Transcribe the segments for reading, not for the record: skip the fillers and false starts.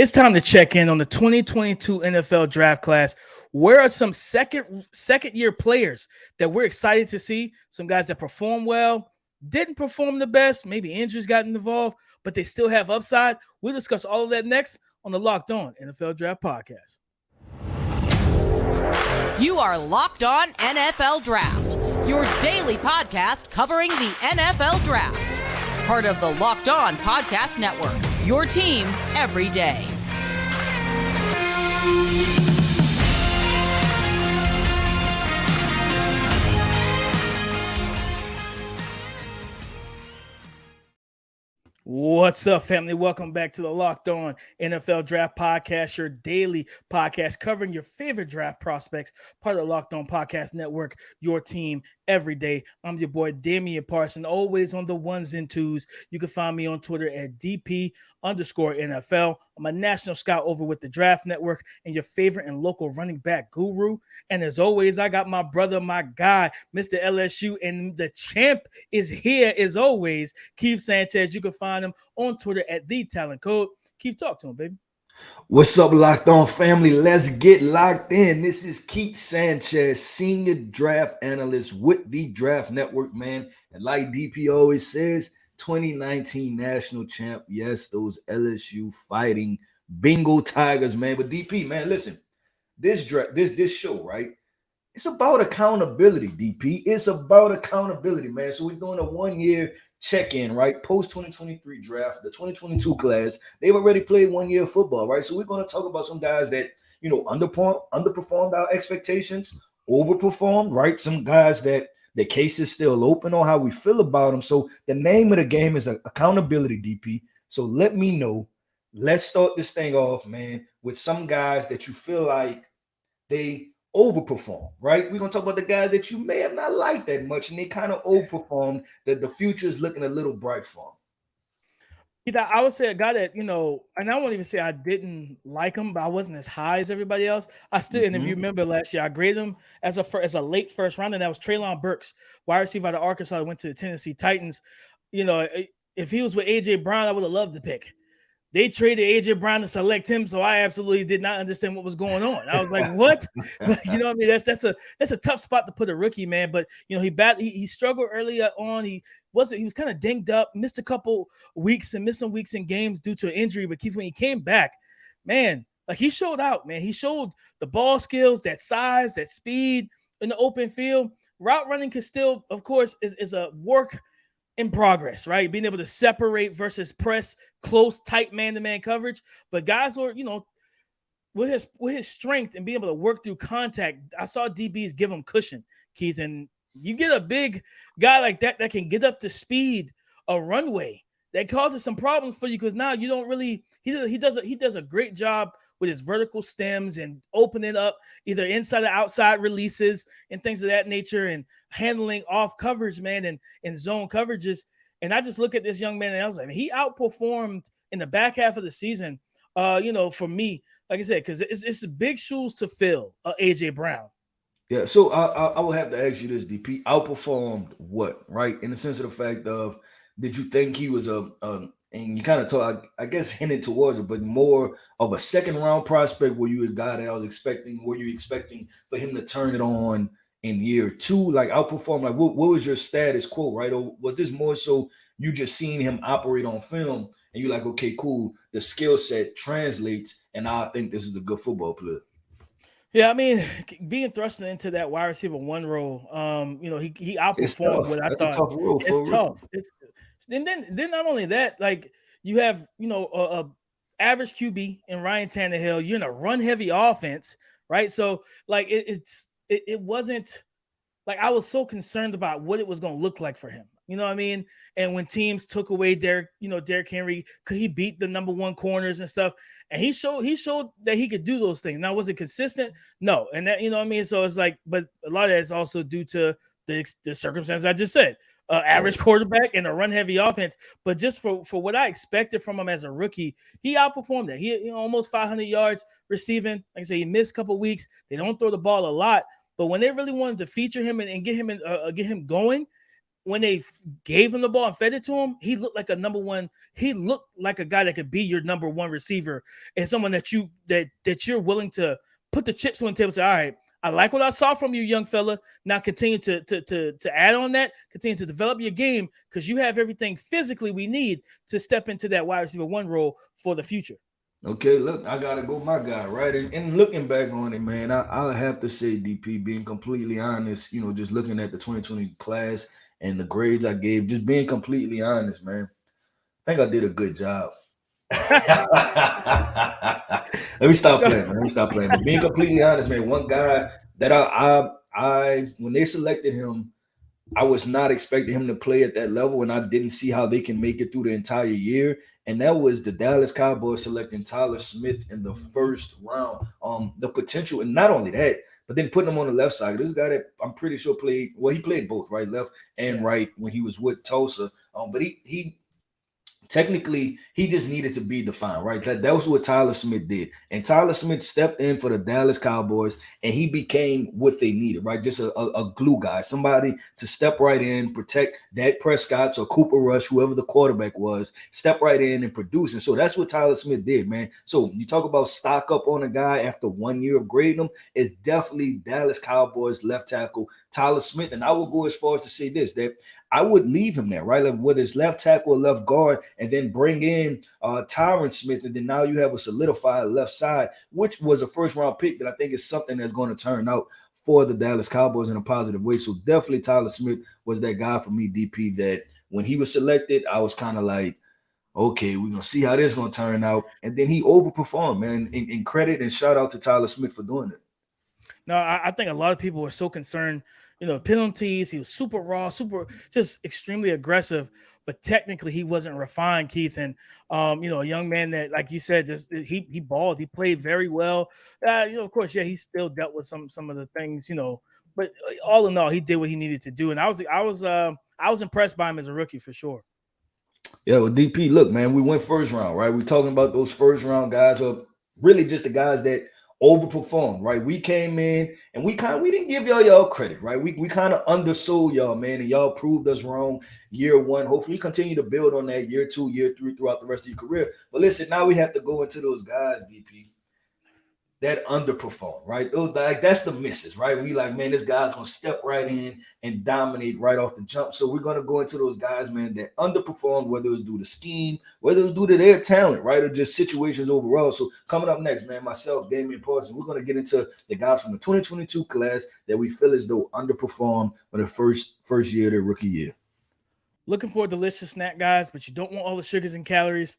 It's time to check in on the 2022 NFL draft class. Where are some second year players that we're excited to see? Some guys that perform well, didn't perform the best, maybe injuries got involved, but they still have upside. We'll discuss all of that next on the Locked On NFL Draft Podcast. You are Locked On NFL Draft, your daily podcast covering the NFL Draft. Part of the Locked On Podcast Network, your team every day. What's up, family? Welcome back to the Locked On NFL Draft Podcast, your daily podcast covering your favorite draft prospects, part of the Locked On Podcast Network, your team every day. I'm your boy, Damian Parson, always on the ones and twos. You can find me on Twitter at DP_NFL. I'm a national scout over with the Draft Network and your favorite and local running back guru. And as always, I got my brother, my guy, Mr. LSU, and the champ is here as always, Keith Sanchez. You can find him on Twitter at The Talent Code. Keith, talk to him, baby. What's up, Locked On family? Let's get locked in. This is Keith Sanchez, senior draft analyst with the Draft Network, man. And like DP always says, 2019 national champ. Yes, those LSU fighting Bengal Tigers, man. But DP, man, listen, this show, right? It's about accountability, DP. It's about accountability, man. So we're doing a 1-year check-in, right? Post-2023 draft, the 2022 class. They've already played 1 year of football, right? So we're going to talk about some guys that, underperformed our expectations, overperformed, right? Some guys that the case is still open on how we feel about them. So the name of the game is accountability, DP. So let me know. Let's start this thing off, man, with some guys that you feel like they overperform, right? We're going to talk about the guys that you may have not liked that much and they kind of overperformed, that the future is looking a little bright for them. I would say a guy that, and I won't even say I didn't like him, but I wasn't as high as everybody else. I still, and if you remember last year, I graded him as a late first round, and that was Treylon Burks, wide receiver out of Arkansas, went to the Tennessee Titans. If he was with A.J. Brown, I would have loved the pick. They traded A.J. Brown to select him, so I absolutely did not understand what was going on. I was like, "What?" You know what I mean? That's a tough spot to put a rookie, man. But he struggled early on. He was kind of dinged up, missed a couple weeks and missed some weeks in games due to an injury. But when he came back, man, like he showed out, man. He showed the ball skills, that size, that speed in the open field. Route running can still, of course, is a work in progress, right? Being able to separate versus press, close, tight man-to-man coverage. But guys were, with his strength and being able to work through contact, I saw DBs give him cushion, Keith. And you get a big guy like that can get up to speed a runway, that causes some problems for you because now you don't really. He does a great job with his vertical stems and opening up either inside or outside releases and things of that nature and handling off coverage, man, and zone coverages. And I just look at this young man and I was like, he outperformed in the back half of the season, for me, like I said, because it's big shoes to fill, A.J. Brown. Yeah, so I will have to ask you this, DP. Outperformed what, right? In the sense of the fact of, did you think he was and you kind of talk, I guess, hinted towards it, but more of a second round prospect? Were you a guy that I was expecting? Were you expecting for him to turn it on in year two, like outperform? Like, what was your status quo, right? Or was this more so you just seeing him operate on film and you're like, okay, cool, the skill set translates, and I think this is a good football player? Yeah, I mean, being thrust into that wide receiver one role, he outperformed what I thought. That's a tough role. It's tough. Then not only that, like you have, a average QB in Ryan Tannehill. You're in a run heavy offense, right? So like it wasn't like I was so concerned about what it was going to look like for him. You know what I mean? And when teams took away Derrick Henry, could he beat the number one corners and stuff? And he showed that he could do those things. Now, was it consistent? No. And that, you know what I mean? So it's like, but a lot of that is also due to the circumstances I just said. Average quarterback and a run-heavy offense. But just for what I expected from him as a rookie, he outperformed that. He almost 500 yards receiving. Like I say, he missed a couple weeks. They don't throw the ball a lot. But when they really wanted to feature him and get him going, when they gave him the ball and fed it to him, he looked like a number one. He looked like a guy that could be your number one receiver and someone that you're willing to put the chips on the table and say, all right, I like what I saw from you, young fella. Now continue to add on that, continue to develop your game because you have everything physically we need to step into that wide receiver one role for the future. Okay, look, I gotta go, my guy, right? And looking back on it, man, I'll have to say, DP, being completely honest, just looking at the 2020 class and the grades I gave, just being completely honest, man, I think I did a good job. Let me stop playing, man. Let me stop playing. But being completely honest, man, one guy that I when they selected him, I was not expecting him to play at that level, and I didn't see how they can make it through the entire year. And that was the Dallas Cowboys selecting Tyler Smith in the first round. The potential, and not only that, but then putting him on the left side. This guy that I'm pretty sure played, well, he played both, right, left and right when he was with Tulsa. But he technically, he just needed to be defined, right? That was what Tyler Smith did. And Tyler Smith stepped in for the Dallas Cowboys, and he became what they needed, right? Just a glue guy, somebody to step right in, protect Dak Prescott or Cooper Rush, whoever the quarterback was, step right in and produce. And so that's what Tyler Smith did, man. So you talk about stock up on a guy after 1 year of grading him, it's definitely Dallas Cowboys left tackle Tyler Smith. And I will go as far as to say this, that I would leave him there, right? Like whether it's left tackle or left guard, and then bring in Tyron Smith, and then now you have a solidified left side, which was a first-round pick that I think is something that's going to turn out for the Dallas Cowboys in a positive way. So definitely Tyler Smith was that guy for me, DP, that when he was selected, I was kind of like, okay, we're going to see how this is going to turn out. And then he overperformed, man. In credit and shout out to Tyler Smith for doing it. No, I think a lot of people were so concerned, penalties. He was super raw, just extremely aggressive, but technically he wasn't refined, Keith. And, a young man that, like you said, he balled, he played very well. Of course, yeah, he still dealt with some of the things, but all in all, he did what he needed to do. And I was impressed by him as a rookie for sure. Yeah, well, DP, look, man, we went first round, right? We're talking about those first round guys, or really just the guys that overperformed, right? We came in and we didn't give y'all credit, right? We kind of undersold y'all, man, and y'all proved us wrong year one. Hopefully you continue to build on that year two, year three throughout the rest of your career. But listen, now we have to go into those guys, DP, that underperform, right? Those that's the misses, right? We like, man, this guy's gonna step right in and dominate right off the jump. So we're gonna go into those guys, man, that underperformed, whether it was due to scheme, whether it was due to their talent, right, or just situations overall. So coming up next, man, myself, Damian Parsons, we're gonna get into the guys from the 2022 class that we feel as though underperformed for the first year of their rookie year. Looking for a delicious snack, guys, but you don't want all the sugars and calories,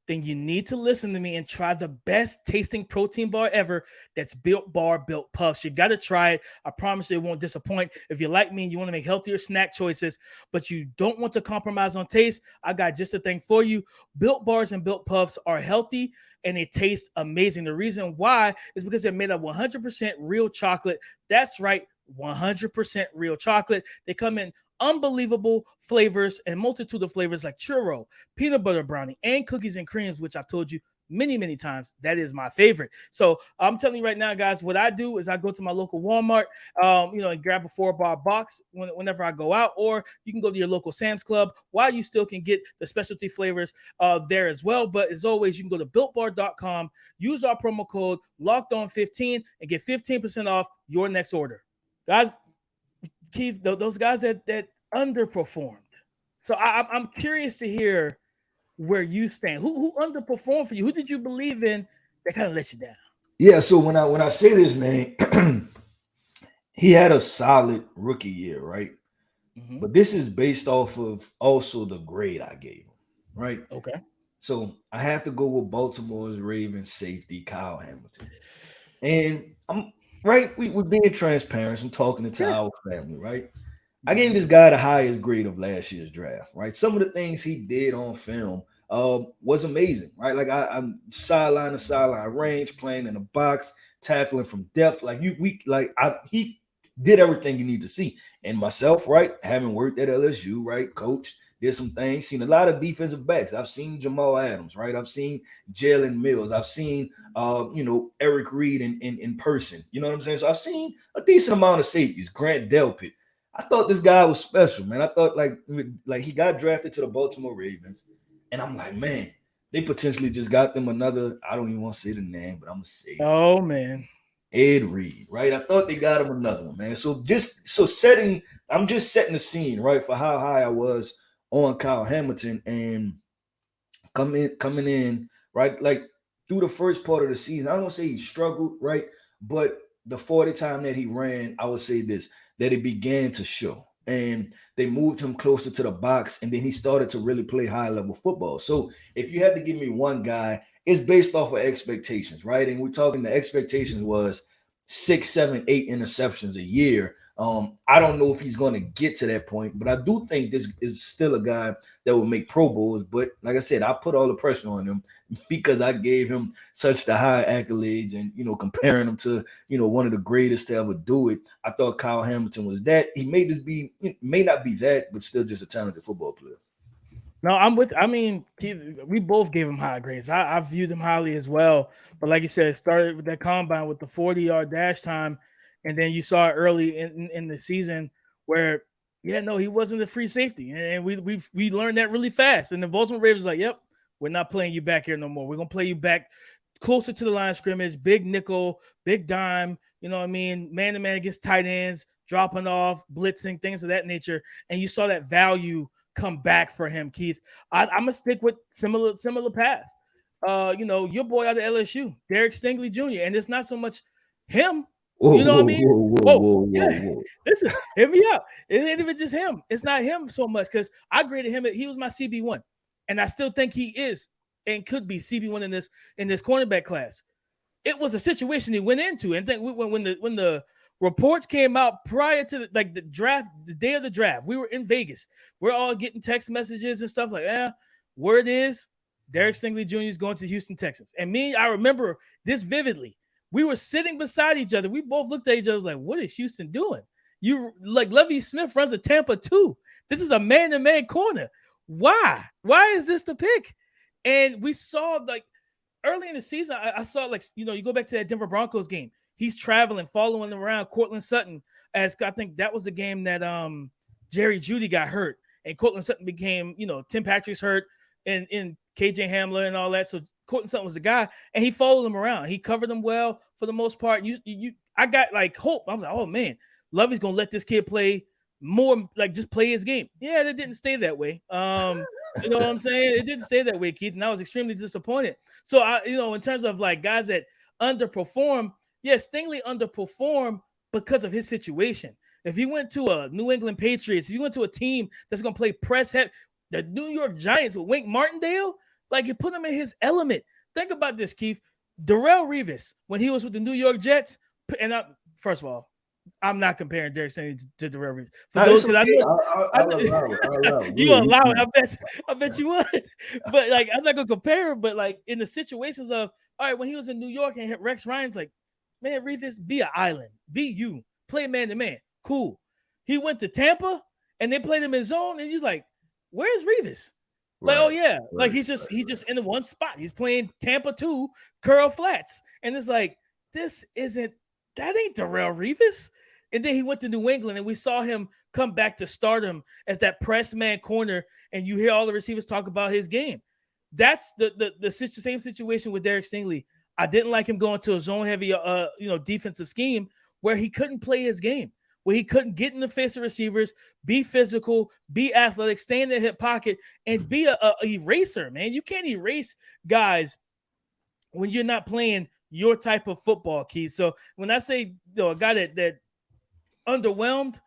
then you need to listen to me and try the best tasting protein bar ever. That's Built Bar, Built Puffs. You got to try it. I promise you it won't disappoint. If you're like me and you want to make healthier snack choices, but you don't want to compromise on taste, I got just a thing for you. Built Bars and Built Puffs are healthy and they taste amazing. The reason why is because they're made of 100% real chocolate. That's right, 100% real chocolate. They come in unbelievable flavors and multitude of flavors like churro, peanut butter brownie, and cookies and creams, which I've told you many times that is my favorite. So I'm telling you right now, guys, what I do is I go to my local Walmart, and grab a 4-bar box whenever I go out, or you can go to your local Sam's Club while you still can get the specialty flavors there as well. But as always, you can go to builtbar.com, use our promo code LOCKEDON15 and get 15% off your next order. Guys, Keith, those guys that underperformed. So I'm curious to hear where you stand. Who underperformed for you? Who did you believe in that kind of let you down? Yeah, so when I say this name, he had a solid rookie year, right? Mm-hmm. But this is based off of also the grade I gave him, right? Okay. So I have to go with Baltimore's Ravens safety, Kyle Hamilton. And I'm right, we're being transparent. I'm talking to our family, right? I gave this guy the highest grade of last year's draft, right? Some of the things he did on film was amazing, right? Like I'm sideline to sideline range, playing in the box, tackling from depth. Like he did everything you need to see. And myself, right, having worked at LSU, right, coached, did some things, seen a lot of defensive backs. I've seen Jamal Adams, right? I've seen Jalen Mills. I've seen, Eric Reed in person. You know what I'm saying? So I've seen a decent amount of safeties. Grant Delpit. I thought this guy was special, man. I thought like he got drafted to the Baltimore Ravens, and I'm like, man, they potentially just got them another. I don't even want to say the name, but I'm gonna say it. Oh man, Ed Reed, right? I thought they got him another one, man. I'm just setting the scene, right, for how high I was on Kyle Hamilton and coming in, right, like through the first part of the season. I don't say he struggled, right, but the 40 time that he ran, I would say that it began to show. And they moved him closer to the box, and then he started to really play high level football. So if you had to give me one guy, it's based off of expectations, right? And we're talking the expectations was 6, 7, 8 interceptions a year. I don't know if he's going to get to that point, but I do think this is still a guy that will make Pro Bowls. But like I said, I put all the pressure on him because I gave him such the high accolades and, comparing him to, one of the greatest to ever do it. I thought Kyle Hamilton was that. He may not be that, but still just a talented football player. No, we both gave him high grades. I viewed him highly as well. But like you said, it started with that combine with the 40-yard dash time. And then you saw it early in the season where, he wasn't a free safety. And we learned that really fast. And the Baltimore Ravens like, yep, we're not playing you back here no more. We're going to play you back closer to the line of scrimmage, big nickel, big dime, man-to-man against tight ends, dropping off, blitzing, things of that nature. And you saw that value come back for him, Keith. I'm going to stick with similar path. Your boy out of LSU, Derek Stingley Jr., and it's not so much him. Whoa, you know what I mean? Whoa. Listen, hear me out. It ain't even just him. It's not him so much because I graded him. He was my CB1, and I still think he is and could be CB1 in this cornerback class. It was a situation he went into, and think when the reports came out prior to the draft, the day of the draft, we were in Vegas. We're all getting text messages and stuff like, word is Derek Stingley Jr. is going to the Houston Texans. And I remember this vividly. We were sitting beside each other. We both looked at each other like, what is Houston doing? Lovie Smith runs a Tampa too. This is a man-to-man corner. Why? Why is this the pick? And we saw early in the season, I saw you go back to that Denver Broncos game. He's traveling, following around Cortland Sutton. As I think that was the game that Jerry Jeudy got hurt. And Cortland Sutton became, Tim Patrick's hurt and KJ Hamler and all that. So Cortland Sutton was the guy, and he followed him around. He covered him well for the most part. I got hope. I was like, oh man, Lovey's gonna let this kid play more, just play his game. Yeah, it didn't stay that way. You know what I'm saying? It didn't stay that way, Keith, and I was extremely disappointed. So in terms of guys that underperform, Stingley underperformed because of his situation. If he went to a New England Patriots, if he went to a team that's gonna play press heavy, the New York Giants with Wink Martindale. You put him in his element. Think about this, Keith. Darrelle Revis, when he was with the New York Jets, and first of all, I'm not comparing Derek Stingley to Darrelle Revis. For those, because I'll allow it. You allow it. I bet you would. But I'm not gonna compare him. But in the situations of all right, when he was in New York and Rex Ryan's like, man, Revis, be an island, be you, play man to man, cool. He went to Tampa and they played him in zone, and he's like, where's Revis? He's just in the one spot. He's playing Tampa 2 curl flats. And it's like, that ain't Darrelle Revis. And then he went to New England, and we saw him come back to stardom as that press man corner, and you hear all the receivers talk about his game. That's the same situation with Derek Stingley. I didn't like him going to a zone heavy defensive scheme where he couldn't play his game, where he couldn't get in the face of receivers, be physical, be athletic, stay in the hip pocket, and be a eraser, man. You can't erase guys when you're not playing your type of football, Keith. So when I say a guy that underwhelmed,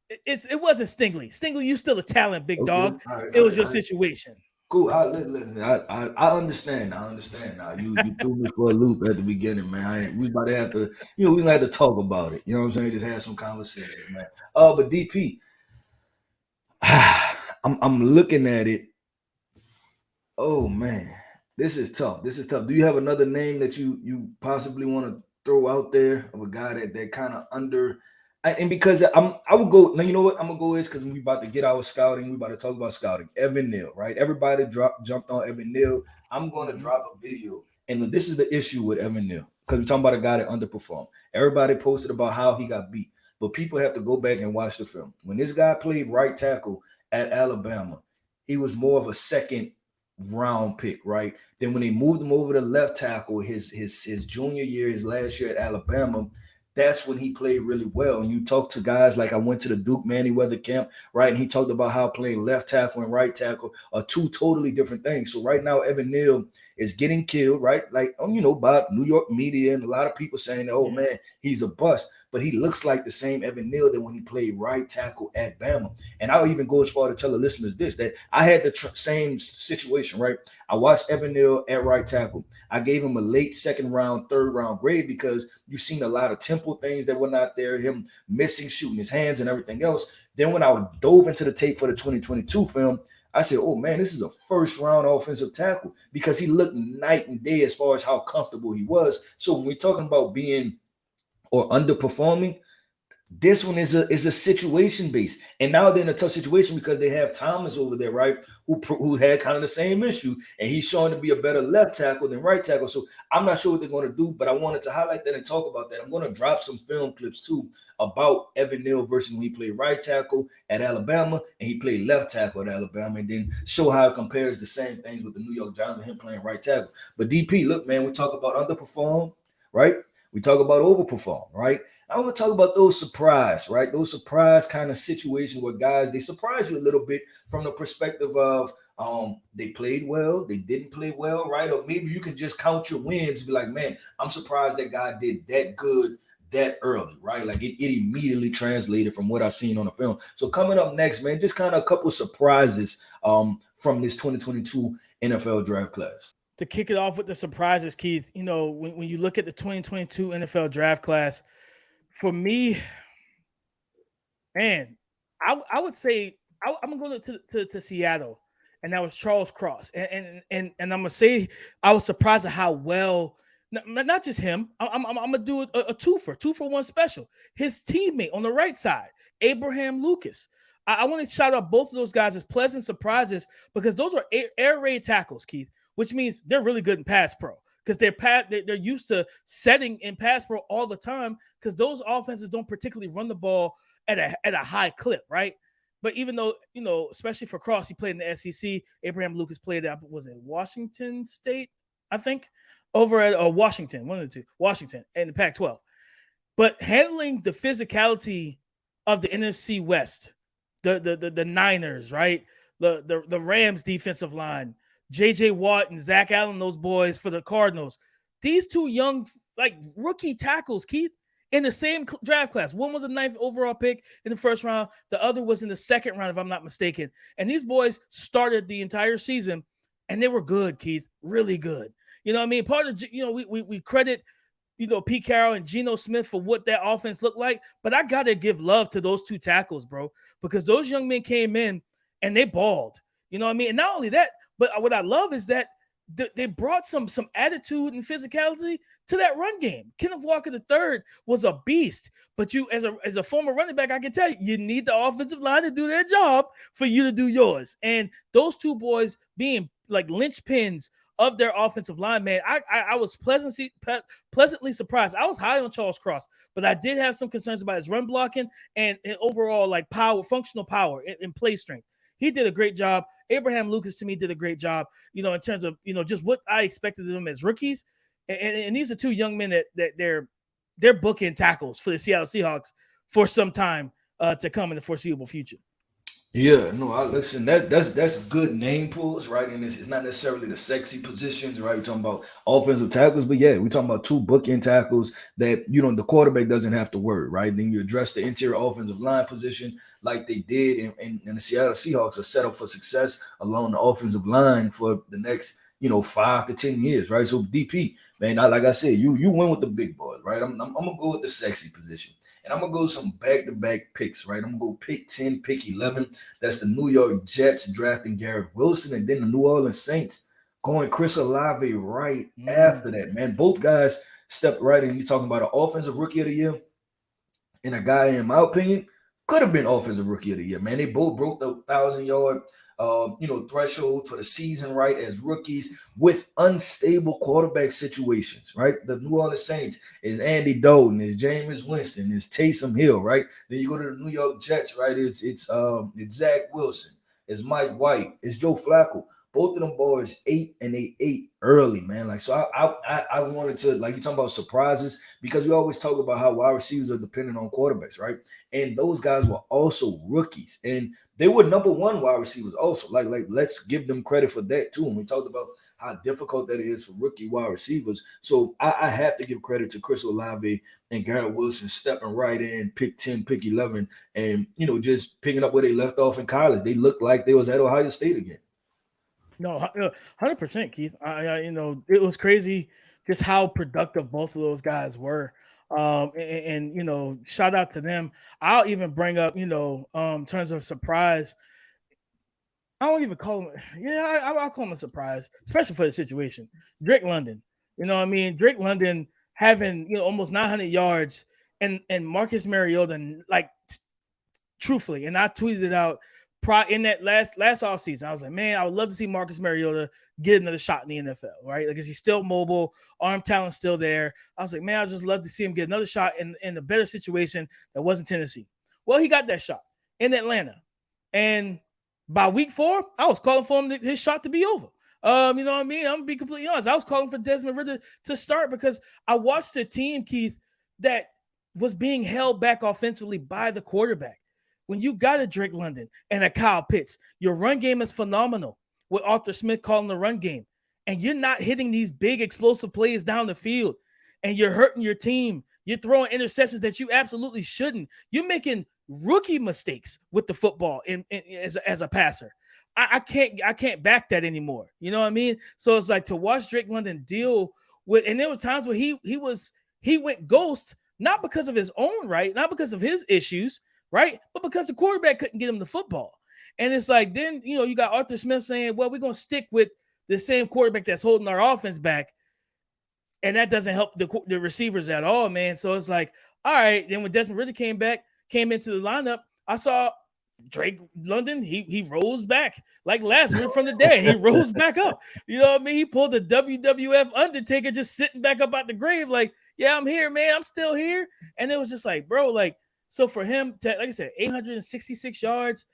it wasn't Stingley. Stingley, you still a talent, big dog. Right, it was your situation. Cool. Listen, I understand. I understand now. You threw me for a loop at the beginning, man. We about to have to, we gonna have to talk about it. You know what I'm saying? Just have some conversation, man. But DP, I'm looking at it. Oh man, this is tough. Do you have another name that you possibly want to throw out there of a guy that kind of under? And because I would go, now you know what I'm gonna go is because we about to get our scouting, we about to talk about scouting. Evan Neal, right? Everybody jumped on Evan Neal. I'm going to drop a video, and this is the issue with Evan Neal because we're talking about a guy that underperformed. Everybody posted about how he got beat. but people have to go back and watch the film. When this guy played right tackle at Alabama, he was more of a second round pick, right? Then when they moved him over to left tackle his junior year, his last year at Alabama, that's when he played really well. And you talk to guys like I went to the Duke Manyweather camp, right? And he talked about how playing left tackle and right tackle are two totally different things. So right now, Evan Neal is getting killed, right? Like, by New York media and a lot of people saying, oh, man, he's a bust. But he looks like the same Evan Neal that when he played right tackle at Bama. And I'll even go as far to tell the listeners this, that I had the same situation, right? I watched Evan Neal at right tackle. I gave him a late second round, third round grade because you've seen a lot of temple things that were not there, him missing, shooting his hands and everything else. Then when I dove into the tape for the 2022 film, I said, oh, man, this is a first-round offensive tackle because he looked night and day as far as how comfortable he was. So when we're talking about being or underperforming, this one is a situation based, and now they're in a tough situation because they have Thomas over there, right? Who had kind of the same issue, and he's showing to be a better left tackle than right tackle. So I'm not sure what they're going to do, but I wanted to highlight that and talk about that. I'm going to drop some film clips too about Evan Neal versus when he played right tackle at Alabama and he played left tackle at Alabama, and then show how it compares the same things with the New York Giants and him playing right tackle. But DP, look, man, we talk about underperform, right? We talk about overperform, right? I want to talk about those surprise, right? Those surprise kind of situations where guys, they surprise you a little bit from the perspective of they played well, they didn't play well, right? Or maybe you can just count your wins and be like, man, I'm surprised that guy did that good that early, right? Like it immediately translated from what I've seen on the film. So coming up next, man, just kind of a couple surprises from this 2022 NFL draft class. To kick it off with the surprises, Keith, when you look at the 2022 NFL draft class, for me, man, I would say I'm going to go to Seattle, and that was Charles Cross, and I'm gonna say I was surprised at how well, not just him. I'm gonna do a two for one special. His teammate on the right side, Abraham Lucas. I want to shout out both of those guys as pleasant surprises because those are air raid tackles, Keith, which means they're really good in pass pro because they're used to setting in pass pro all the time because those offenses don't particularly run the ball at a high clip, right? But even though, especially for Cross, he played in the SEC. Abraham Lucas played at, was it Washington State, I think, over at Washington, one of the two, Washington, and the Pac-12. But handling the physicality of the NFC West, the Niners, right? The Rams defensive line, J.J. Watt and Zach Allen, those boys for the Cardinals. These two young, rookie tackles, Keith, in the same draft class. One was a 9th overall pick in the first round. The other was in the second round, if I'm not mistaken. And these boys started the entire season, and they were good, Keith, really good. You know what I mean? Part of, we credit, Pete Carroll and Geno Smith for what that offense looked like. But I got to give love to those two tackles, bro, because those young men came in and they balled. You know what I mean? And not only that, but what I love is that they brought some attitude and physicality to that run game. Kenneth Walker III was a beast, but you, as a former running back, I can tell you need the offensive line to do their job for you to do yours. And those two boys being like linchpins of their offensive line, man, I was pleasantly surprised. I was high on Charles Cross, but I did have some concerns about his run blocking and overall functional power and play strength. He did a great job. Abraham Lucas, to me, did a great job, in terms of, just what I expected of them as rookies. And these are two young men that they're bookend tackles for the Seattle Seahawks for some time to come in the foreseeable future. Yeah, no, listen, that's good name pools, right? And it's not necessarily the sexy positions, right? We're talking about offensive tackles, but yeah, we're talking about two bookend tackles that, the quarterback doesn't have to worry, right? Then you address the interior offensive line position like they did, and the Seattle Seahawks are set up for success along the offensive line for the next, 5 to 10 years, right? So DP, man, like I said, you win with the big boys, right? I'm gonna go with the sexy position. And I'm going to go some back-to-back picks, right? I'm going to go pick 10, pick 11. That's the New York Jets drafting Garrett Wilson. And then the New Orleans Saints going Chris Olave right after that, man. Both guys stepped right in. You're talking about an offensive rookie of the year and a guy, in my opinion, could have been offensive rookie of the year, man. They both broke the 1,000-yard threshold for the season, right, as rookies with unstable quarterback situations, right? The New Orleans Saints is Andy Dalton, is Jameis Winston, is Taysom Hill, right? Then you go to the New York Jets, right? It's Zach Wilson, it's Mike White, it's Joe Flacco. Both of them boys 8 and they 8 early, man. Like, so I wanted to, like, you talking about surprises, because we always talk about how wide receivers are dependent on quarterbacks, right? And those guys were also rookies, and they were number one wide receivers also. Like let's give them credit for that too. And we talked about how difficult that is for rookie wide receivers. So I have to give credit to Chris Olave and Garrett Wilson stepping right in, pick 10, pick 11, and just picking up where they left off in college. They looked like they was at Ohio State again. No, 100%, Keith. It was crazy just how productive both of those guys were. Shout out to them. I'll even bring up, in terms of surprise, I won't even call him. Yeah, I'll call him a surprise, especially for the situation. Drake London, Drake London having almost 900 yards, and Marcus Mariota, like, truthfully, and I tweeted it out in that last offseason. I was like, man, I would love to see Marcus Mariota get another shot in the NFL, right? Like, is he still mobile? Arm talent's still there. I was like, man, I'd just love to see him get another shot in a better situation that wasn't Tennessee. Well, he got that shot in Atlanta. And by week 4, I was calling for his shot to be over. You know what I mean? I'm going to be completely honest. I was calling for Desmond Ridder to start because I watched a team, Keith, that was being held back offensively by the quarterback. When you got a Drake London and a Kyle Pitts, your run game is phenomenal with Arthur Smith calling the run game. And you're not hitting these big explosive plays down the field. And you're hurting your team. You're throwing interceptions that you absolutely shouldn't. You're making rookie mistakes with the football as a passer. I can't back that anymore. You know what I mean? So it's like to watch Drake London deal with, and there were times where he went ghost, not because of his own right, not because of his issues, right? But because the quarterback couldn't get him the football. And it's like, then, you got Arthur Smith saying, well, we're going to stick with the same quarterback that's holding our offense back. And that doesn't help the receivers at all, man. So it's like, all right. Then when Desmond Ridder came into the lineup, I saw Drake London, he rose back like Lazarus from the dead. He rose back up. You know what I mean? He pulled the WWF Undertaker, just sitting back up out the grave like, yeah, I'm here, man. I'm still here. And it was just like, bro, like, so for him to, like I said, 866 yards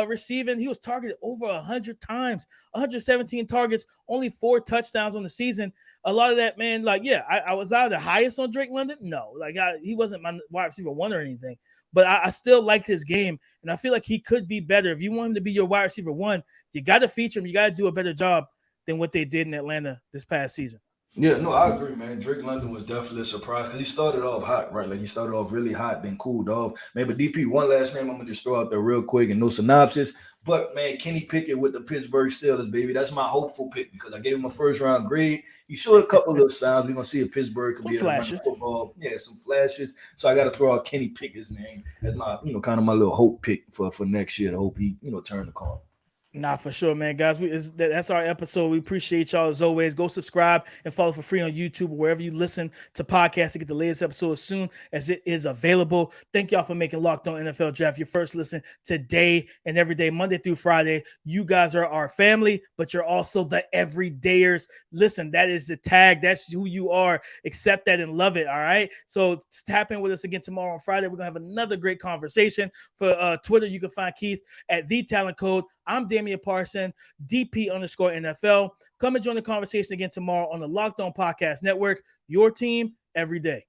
receiving, he was targeted over 100 times, 117 targets, only 4 touchdowns on the season. A lot of that, man, like, yeah, I was out the highest on Drake London. No, like he wasn't my wide receiver 1 or anything, but I still liked his game, and I feel like he could be better. If you want him to be your wide receiver 1, you got to feature him. You got to do a better job than what they did in Atlanta this past season. Yeah, no, I agree, man. Drake London was definitely a surprise because he started off hot, right? Like, he started off really hot, then cooled off. Man, but DP, one last name I'm going to just throw out there real quick and no synopsis. But, man, Kenny Pickett with the Pittsburgh Steelers, baby. That's my hopeful pick because I gave him a first-round grade. He showed a couple of signs. We're going to see if Pittsburgh can be able to run football. Yeah, some flashes. So I got to throw out Kenny Pickett's name as my, kind of my little hope pick for next year to hope he, turn the corner. Nah, for sure, man, guys. That's our episode. We appreciate y'all as always. Go subscribe and follow for free on YouTube or wherever you listen to podcasts to get the latest episode as soon as it is available. Thank y'all for making Locked On NFL Draft your first listen today and every day, Monday through Friday. You guys are our family, but you're also the everydayers. Listen, that is the tag. That's who you are. Accept that and love it, all right? So tap in with us again tomorrow on Friday. We're going to have another great conversation. For Twitter, you can find Keith at The Talent Code. I'm Damian Parson, DP_NFL. Come and join the conversation again tomorrow on the Locked On Podcast Network. Your team every day.